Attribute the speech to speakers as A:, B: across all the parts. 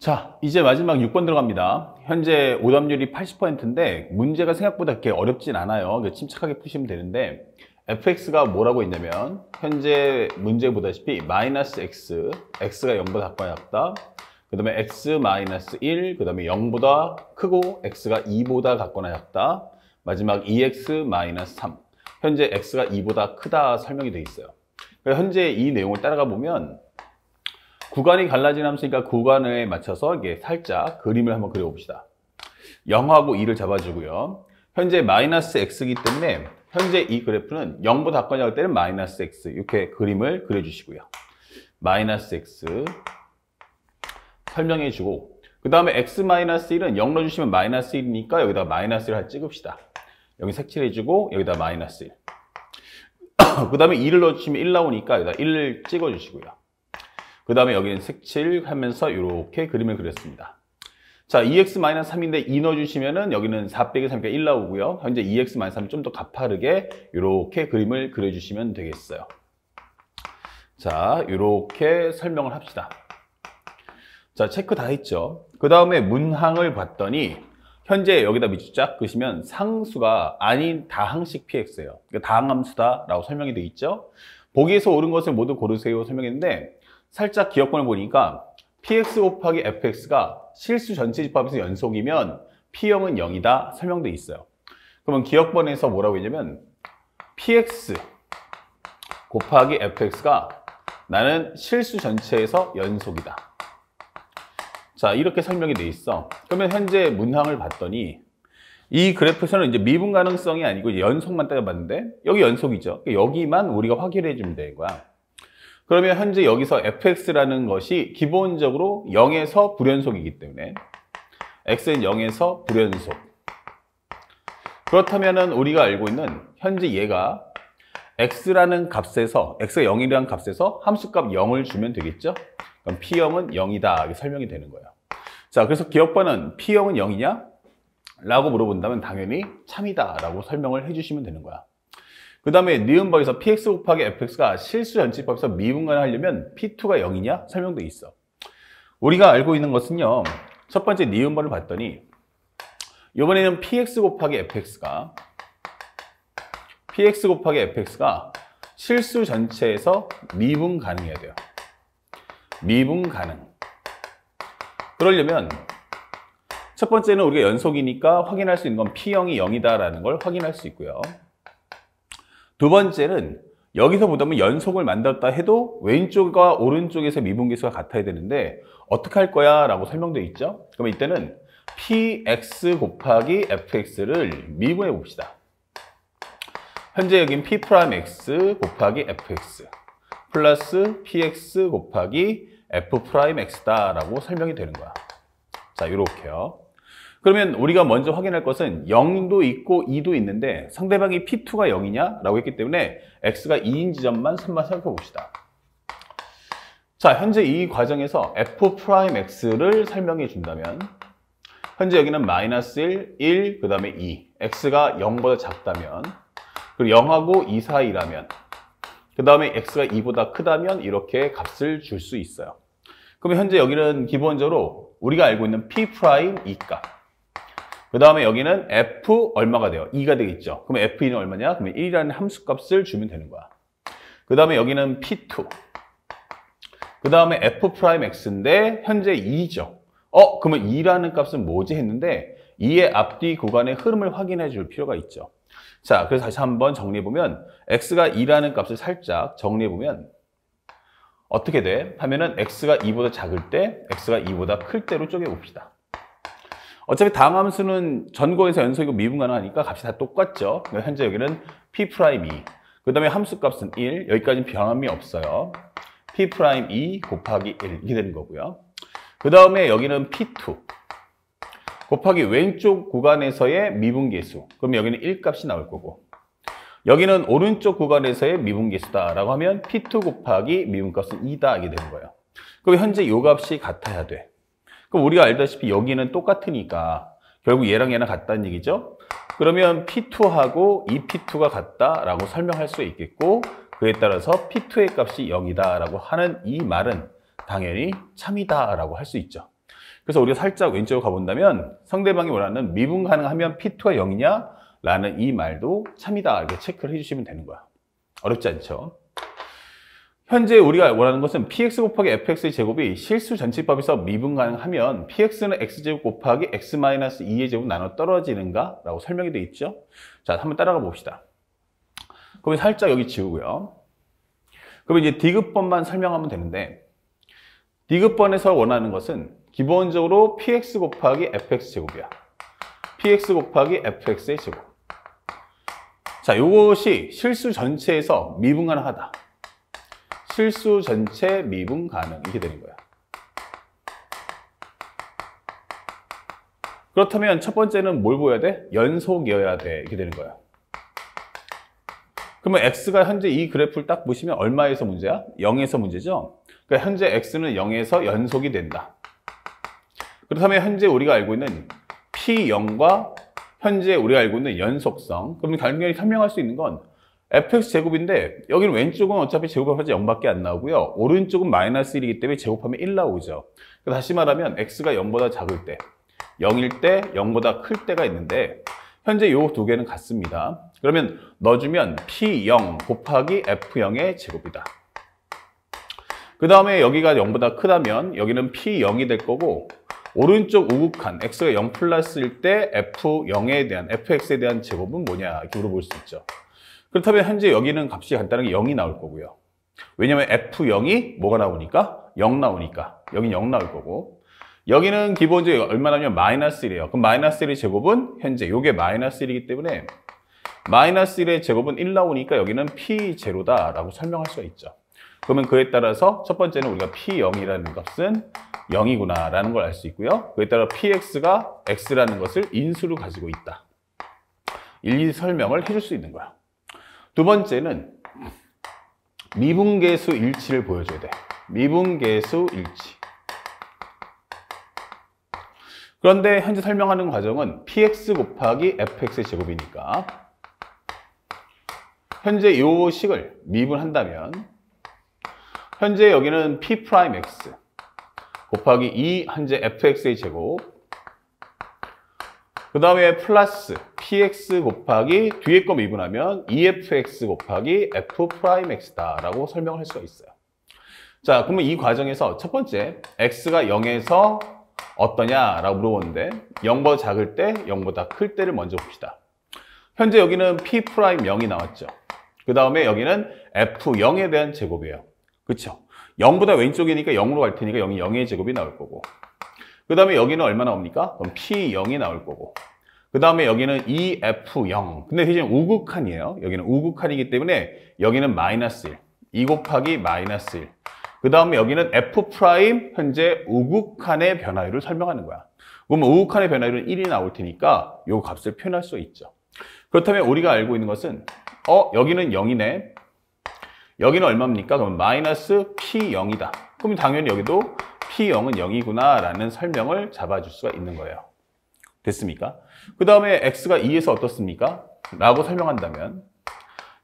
A: 자, 이제 마지막 6번 들어갑니다. 현재 오답률이 80%인데 문제가 생각보다 그렇게 어렵진 않아요. 침착하게 푸시면 되는데 fx가 뭐라고 했냐면 현재 문제 보다시피 마이너스 x, x가 0보다 작다. 그 다음에 x 마이너스 1, 그 다음에 0보다 크고 x가 2보다 같거나 작다. 마지막 2x 마이너스 3. 현재 x가 2보다 크다 설명이 되어 있어요. 그러니까 현재 이 내용을 따라가 보면 구간이 갈라진 함수니까 구간에 맞춰서 이게 살짝 그림을 한번 그려봅시다. 0하고 2를 잡아주고요. 현재 마이너스 x이기 때문에 현재 이 그래프는 0보다 작거나 할 때는 마이너스 x 이렇게 그림을 그려주시고요. 마이너스 x 설명해주고 그 다음에 x 마이너스 1은 0 넣어주시면 마이너스 1이니까 여기다 마이너스 1을 찍읍시다. 여기 색칠해주고 여기다 마이너스 1. 그 다음에 2를 넣어주시면 1 나오니까 여기다 1을 찍어주시고요. 그 다음에 여기는 색칠하면서 이렇게 그림을 그렸습니다. 자, 2x-3인데 2 넣어주시면은 여기는 4 빼기 3이니까 1 나오고요. 현재 2x-3을 좀 더 가파르게 이렇게 그림을 그려주시면 되겠어요. 자, 이렇게 설명을 합시다. 자, 체크 다 했죠. 그 다음에 문항을 봤더니 현재 여기다 밑줄 쫙 그시면 상수가 아닌 다항식 px예요. 그러니까 다항함수다라고 설명이 되어 있죠. 보기에서 옳은 것을 모두 고르세요 설명했는데 살짝 기억번을 보니까 px 곱하기 fx가 실수 전체 집합에서 연속이면 p형은 0이다 설명되어 있어요. 그러면 기억번에서 뭐라고 했냐면 px 곱하기 fx가 나는 실수 전체에서 연속이다. 자, 이렇게 설명이 되어 있어. 그러면 현재 문항을 봤더니 이 그래프에서는 이제 미분 가능성이 아니고 연속만 따져봤는데 여기 연속이죠. 여기만 우리가 확인해 주면 되는 거야. 그러면 현재 여기서 fx라는 것이 기본적으로 0에서 불연속이기 때문에 x는 0에서 불연속. 그렇다면 우리가 알고 있는 현재 얘가 x라는 값에서 x가 0이라는 값에서 함수값 0을 주면 되겠죠? 그럼 p형은 0이다 이렇게 설명이 되는 거예요. 자, 그래서 기억번은 p형은 0이냐? 라고 물어본다면 당연히 참이다 라고 설명을 해주시면 되는 거야. 그 다음에 니은법에서 px 곱하기 fx가 실수 전치법에서 미분간을 하려면 p2가 0이냐? 설명돼 있어. 우리가 알고 있는 것은요. 첫 번째 니은법을 봤더니 이번에는 px 곱하기 fx가 실수 전체에서 미분 가능해야 돼요. 미분 가능. 그러려면 첫 번째는 우리가 연속이니까 확인할 수 있는 건 p형이 0이다라는 걸 확인할 수 있고요. 두 번째는 여기서 보다면 연속을 만들었다 해도 왼쪽과 오른쪽에서 미분계수가 같아야 되는데 어떻게 할 거야? 라고 설명되어 있죠? 그럼 이때는 px 곱하기 fx를 미분해 봅시다. 현재 여긴 p'x 곱하기 fx 플러스 px 곱하기 f'x다 라고 설명이 되는 거야. 자, 이렇게요. 그러면 우리가 먼저 확인할 것은 0도 있고 2도 있는데 상대방이 p2가 0이냐? 라고 했기 때문에 x가 2인 지점만 선만 살펴 봅시다. 자, 현재 이 과정에서 f'x를 설명해 준다면 현재 여기는 마이너스 1, 그 다음에 2 x가 0보다 작다면 그리고 0하고 2 사이라면 그 다음에 x가 2보다 크다면 이렇게 값을 줄 수 있어요. 그러면 현재 여기는 기본적으로 우리가 알고 있는 p'2 값. 그 다음에 여기는 f 얼마가 돼요? 2가 되겠죠. 그러면 f2는 얼마냐? 그러면 1이라는 함수값을 주면 되는 거야. 그 다음에 여기는 p2. 그 다음에 f'x인데 현재 2죠. 그러면 2라는 값은 뭐지? 했는데 2의 앞뒤 구간의 흐름을 확인해 줄 필요가 있죠. 자, 그래서 다시 한번 정리해보면 x가 2라는 값을 살짝 정리해보면 어떻게 돼? 하면은 x가 2보다 작을 때, x가 2보다 클 때로 쪼개봅시다. 어차피 다항함수는 전거에서 연속이고 미분 가능하니까 값이 다 똑같죠. 현재 여기는 p'2. 그 다음에 함수값은 1. 여기까지는 변함이 없어요. p'2 곱하기 1 이렇게 되는 거고요. 그 다음에 여기는 p2 곱하기 왼쪽 구간에서의 미분계수. 그럼 여기는 1 값이 나올 거고 여기는 오른쪽 구간에서의 미분계수다라고 하면 p2 곱하기 미분값은 2다 이게 되는 거예요. 그럼 현재 이 값이 같아야 돼. 그럼 우리가 알다시피 여기는 똑같으니까 결국 얘랑 얘랑 같다는 얘기죠. 그러면 p2하고 이 p2가 같다라고 설명할 수 있겠고 그에 따라서 p2의 값이 0이다라고 하는 이 말은 당연히 참이다라고 할 수 있죠. 그래서 우리가 살짝 왼쪽으로 가본다면 상대방이 원하는 미분 가능하면 P2가 0이냐? 라는 이 말도 참이다. 이렇게 체크를 해주시면 되는 거야. 어렵지 않죠? 현재 우리가 원하는 것은 px 곱하기 fx의 제곱이 실수 전치법에서 미분 가능하면 px는 x제곱 곱하기 x-2의 제곱 나눠 떨어지는가? 라고 설명이 되어 있죠. 자, 한번 따라가 봅시다. 그러면 살짝 여기 지우고요. 그러면 이제 디귿번만 설명하면 되는데 디귿번에서 원하는 것은 기본적으로 px 곱하기 fx 제곱이야. px 곱하기 fx의 제곱. 자, 이것이 실수 전체에서 미분 가능하다. 실수 전체 미분 가능. 이렇게 되는 거야. 그렇다면 첫 번째는 뭘 보여야 돼? 연속이어야 돼. 이렇게 되는 거야. 그러면 x가 현재 이 그래프를 딱 보시면 얼마에서 문제야? 0에서 문제죠? 그러니까 현재 x는 0에서 연속이 된다. 그렇다면 현재 우리가 알고 있는 P0과 현재 우리가 알고 있는 연속성. 그러면 당연히 설명할 수 있는 건 fx 제곱인데 여기는 왼쪽은 어차피 제곱하면 0밖에 안 나오고요. 오른쪽은 마이너스 1이기 때문에 제곱하면 1 나오죠. 다시 말하면 x가 0보다 작을 때, 0일 때, 0보다 클 때가 있는데 현재 이 두 개는 같습니다. 그러면 넣어주면 P0 곱하기 F0의 제곱이다. 그 다음에 여기가 0보다 크다면 여기는 P0이 될 거고 오른쪽 우극한 x가 0 플러스일 때 F0에 대한, fx에 대한 제곱은 뭐냐 이렇게 물어볼 수 있죠. 그렇다면 현재 여기는 값이 간단하게 0이 나올 거고요. 왜냐면 F0이 뭐가 나오니까? 0 나오니까. 여긴 0 나올 거고. 여기는 기본적으로 얼마 나오냐면 마이너스 1이에요. 그럼 마이너스 1의 제곱은 현재 요게 마이너스 1이기 때문에 마이너스 1의 제곱은 1 나오니까 여기는 P0다라고 설명할 수가 있죠. 그러면 그에 따라서 첫 번째는 우리가 P0이라는 값은 0이구나 라는 걸 알 수 있고요. 그에 따라 PX가 X라는 것을 인수로 가지고 있다. 일일이 설명을 해줄 수 있는 거야. 두 번째는 미분계수 일치를 보여줘야 돼. 미분계수 일치. 그런데 현재 설명하는 과정은 px 곱하기 fx의 제곱이니까 현재 이 식을 미분한다면 현재 여기는 p'x 곱하기 2 현재 fx의 제곱 그 다음에 플러스 px 곱하기 뒤에 거 미분하면 2fx 곱하기 f'x다 라고 설명을 할 수가 있어요. 자, 그러면 이 과정에서 첫 번째 x가 0에서 어떠냐라고 물어보는데 0보다 작을 때, 0보다 클 때를 먼저 봅시다. 현재 여기는 P'0이 나왔죠. 그 다음에 여기는 F0에 대한 제곱이에요. 그쵸? 0보다 왼쪽이니까 0으로 갈 테니까 여기 0의 제곱이 나올 거고 그 다음에 여기는 얼마 나옵니까? 그럼 P0이 나올 거고 그 다음에 여기는 2F0 근데 대신 우극한이에요. 여기는 우극한이기 때문에 여기는 마이너스 1 2 곱하기 마이너스 1 그 다음에 여기는 F' 현재 우극한의 변화율을 설명하는 거야. 그러면 우극한의 변화율은 1이 나올 테니까 이 값을 표현할 수 있죠. 그렇다면 우리가 알고 있는 것은 여기는 0이네. 여기는 얼마입니까? 그럼 마이너스 P0이다. 그럼 당연히 여기도 P0은 0이구나 라는 설명을 잡아줄 수가 있는 거예요. 됐습니까? 그 다음에 X가 2에서 어떻습니까? 라고 설명한다면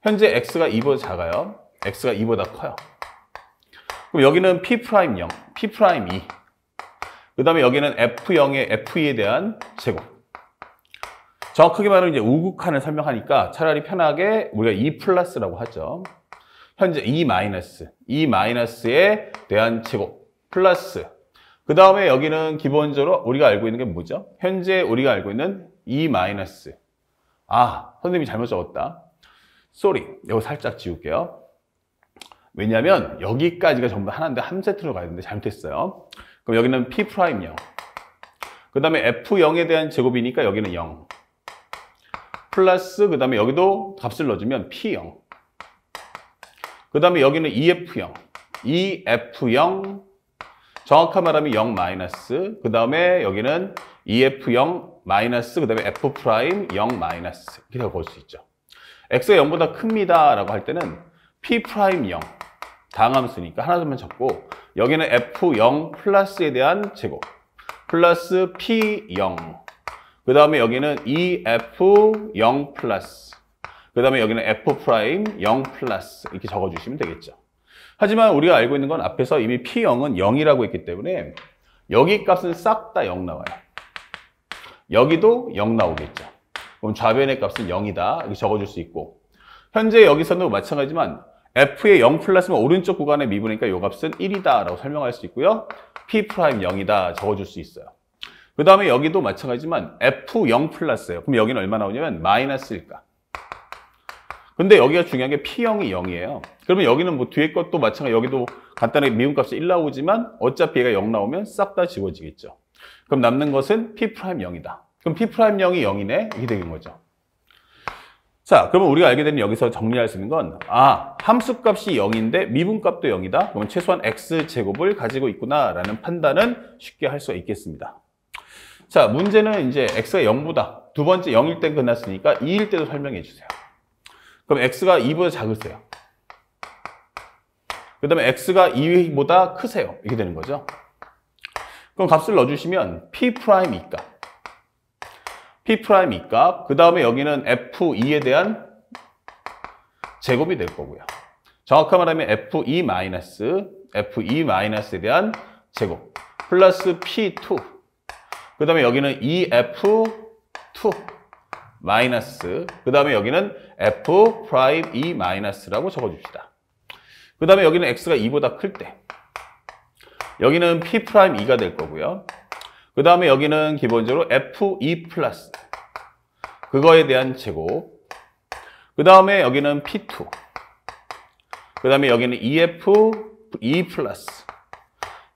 A: 현재 X가 2보다 작아요. X가 2보다 커요. 그럼 여기는 P'0, P'2 그 다음에 여기는 F0의 F2에 대한 제곱 정확하게 말하면 이제 우극한을 설명하니까 차라리 편하게 우리가 2 플러스라고 하죠. 현재 2 마이너스, 2 마이너스에 대한 제곱 플러스 그 다음에 여기는 기본적으로 우리가 알고 있는 게 뭐죠? 현재 우리가 알고 있는 2 마이너스 선생님이 잘못 적었다. 쏘리, 이거 살짝 지울게요. 왜냐하면 여기까지가 전부 하나인데 한 세트로 가야 되는데 잘못했어요. 그럼 여기는 P'0 그 다음에 F0에 대한 제곱이니까 여기는 0 플러스 그 다음에 여기도 값을 넣어주면 P0 그 다음에 여기는 2F0 2F0 정확한 말하면 0 마이너스 그 다음에 여기는 2F0 마이너스 그 다음에 F'0 마이너스 이렇게 볼 수 있죠. X가 0보다 큽니다 라고 할 때는 P'0 다항함수니까 하나만 적고 여기는 F0 플러스에 대한 제곱 플러스 P0 그 다음에 여기는 2F0 플러스 그 다음에 여기는 F'0 플러스 이렇게 적어주시면 되겠죠. 하지만 우리가 알고 있는 건 앞에서 이미 P0은 0이라고 했기 때문에 여기 값은 싹 다 0 나와요. 여기도 0 나오겠죠. 그럼 좌변의 값은 0이다. 이렇게 적어줄 수 있고, 현재 여기서도 마찬가지지만 f의 0 플러스면 오른쪽 구간의 미분이니까 이 값은 1이다 라고 설명할 수 있고요. p' 0이다 적어줄 수 있어요. 그 다음에 여기도 마찬가지지만 f 0 플러스예요. 그럼 여기는 얼마 나오냐면 마이너스일까. 근데 여기가 중요한 게 p0이 0이에요. 그러면 여기는 뭐 뒤에 것도 마찬가지, 여기도 간단하게 미분값이 1 나오지만 어차피 얘가 0 나오면 싹 다 지워지겠죠. 그럼 남는 것은 p' 0이다. 그럼 p' 0이 0이네? 이게 되는 거죠. 자, 그러면 우리가 알게 되는 여기서 정리할 수 있는 건, 함수값이 0인데 미분값도 0이다. 그러면 최소한 x제곱을 가지고 있구나 라는 판단은 쉽게 할 수가 있겠습니다. 자, 문제는 이제 x가 0보다, 두 번째 0일 때 끝났으니까 2일 때도 설명해 주세요. 그럼 x가 2보다 작으세요. 그 다음에 x가 2보다 크세요. 이렇게 되는 거죠. 그럼 값을 넣어주시면 p' 이값, p' 이값, 그 다음에 여기는 f2에 대한 제곱이 될 거고요. 정확하게 말하면 f2-에 대한 제곱 플러스 p2, 그 다음에 여기는 2f2 마이너스, 그 다음에 여기는 f'2-라고 적어줍시다. 그 다음에 여기는 x가 2보다 클 때 여기는 p'2가 될 거고요. 그 다음에 여기는 기본적으로 f2 플러스 그거에 대한 제곱, 그 다음에 여기는 p2, 그 다음에 여기는 2f2 플러스,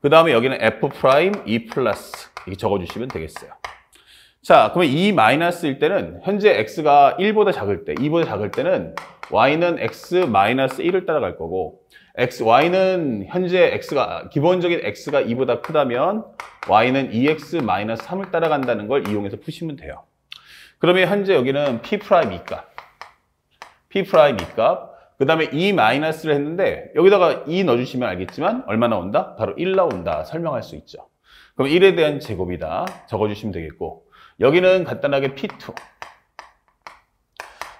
A: 그 다음에 여기는 f'2 플러스 이렇게 적어주시면 되겠어요. 자, 그러면 2 마이너스일 때는 현재 x가 1보다 작을 때, 2보다 작을 때는 y는 x 마이너스 1을 따라갈 거고, y는 현재 x가, 기본적인 x가 2보다 크다면 y는 2x 마이너스 3을 따라간다는 걸 이용해서 푸시면 돼요. 그러면 현재 여기는 p' 이값, 그 다음에 2 마이너스를 했는데 여기다가 2 넣어주시면 알겠지만 얼마 나온다? 바로 1 나온다 설명할 수 있죠. 그럼 1에 대한 제곱이다 적어주시면 되겠고, 여기는 간단하게 p2,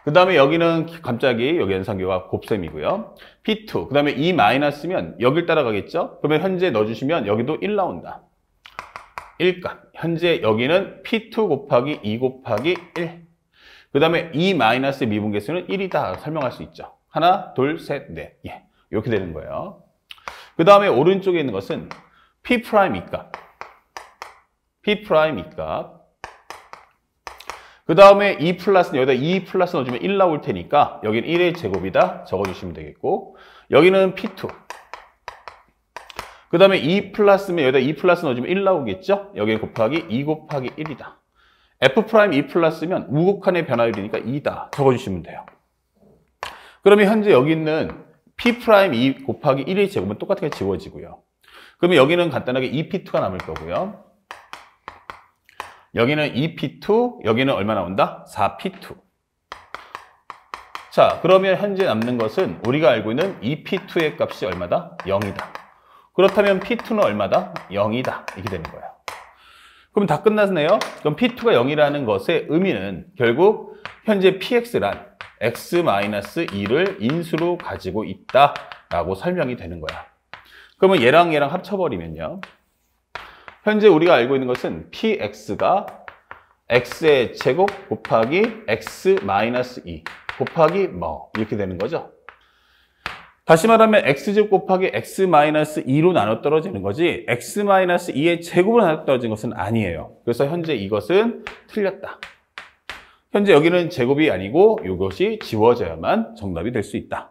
A: 그 다음에 여기는 갑자기 여기 연산교가 곱셈이고요. p2, 그 다음에 2 마이너스면 여길 따라가겠죠? 그러면 현재 넣어주시면 여기도 1 나온다. 1값. 현재 여기는 p2 곱하기 2 곱하기 1. 그 다음에 2 마이너스의 미분계수는 1이다 설명할 수 있죠. 하나, 둘, 셋, 넷. 예, 이렇게 되는 거예요. 그 다음에 오른쪽에 있는 것은 p' 이값. p' 이값. 그 다음에 2 플러스는 여기다 2 플러스 넣어주면 1 나올 테니까 여기는 1의 제곱이다 적어주시면 되겠고, 여기는 p2. 그 다음에 2 플러스면 여기다 2 플러스 넣어주면 1 나오겠죠? 여기 곱하기 2 곱하기 1이다. f'2 플러스면 우곡한의 변화율이니까 2다 적어주시면 돼요. 그러면 현재 여기 있는 p'2 곱하기 1의 제곱은 똑같게 지워지고요. 그러면 여기는 간단하게 2p2가 남을 거고요. 여기는 2p2, 여기는 얼마 나온다? 4p2. 자, 그러면 현재 남는 것은 우리가 알고 있는 2p2의 값이 얼마다? 0이다. 그렇다면 p2는 얼마다? 0이다. 이렇게 되는 거예요. 그럼 다 끝났네요. 그럼 p2가 0이라는 것의 의미는 결국 현재 px란 x-2를 인수로 가지고 있다라고 설명이 되는 거야. 그러면 얘랑 얘랑 합쳐버리면요. 현재 우리가 알고 있는 것은 px가 x의 제곱 곱하기 x-2 곱하기 뭐 이렇게 되는 거죠. 다시 말하면 x제곱 곱하기 x-2로 나눠 떨어지는 거지 x-2의 제곱으로 나눠 떨어진 것은 아니에요. 그래서 현재 이것은 틀렸다. 현재 여기는 제곱이 아니고 이것이 지워져야만 정답이 될 수 있다.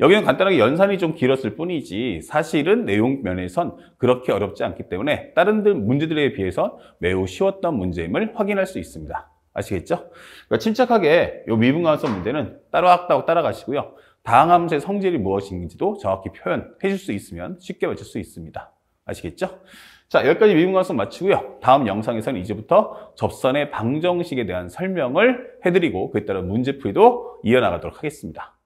A: 여기는 간단하게 연산이 좀 길었을 뿐이지 사실은 내용 면에선 그렇게 어렵지 않기 때문에 다른 문제들에 비해서 매우 쉬웠던 문제임을 확인할 수 있습니다. 아시겠죠? 그러니까 침착하게 이 미분함수 문제는 따라왔다고 따라가시고요. 다항함수의 성질이 무엇인지도 정확히 표현해 줄 수 있으면 쉽게 맞출 수 있습니다. 아시겠죠? 자, 여기까지 미분함수 마치고요. 다음 영상에서는 이제부터 접선의 방정식에 대한 설명을 해드리고 그에 따른 문제풀이도 이어나가도록 하겠습니다.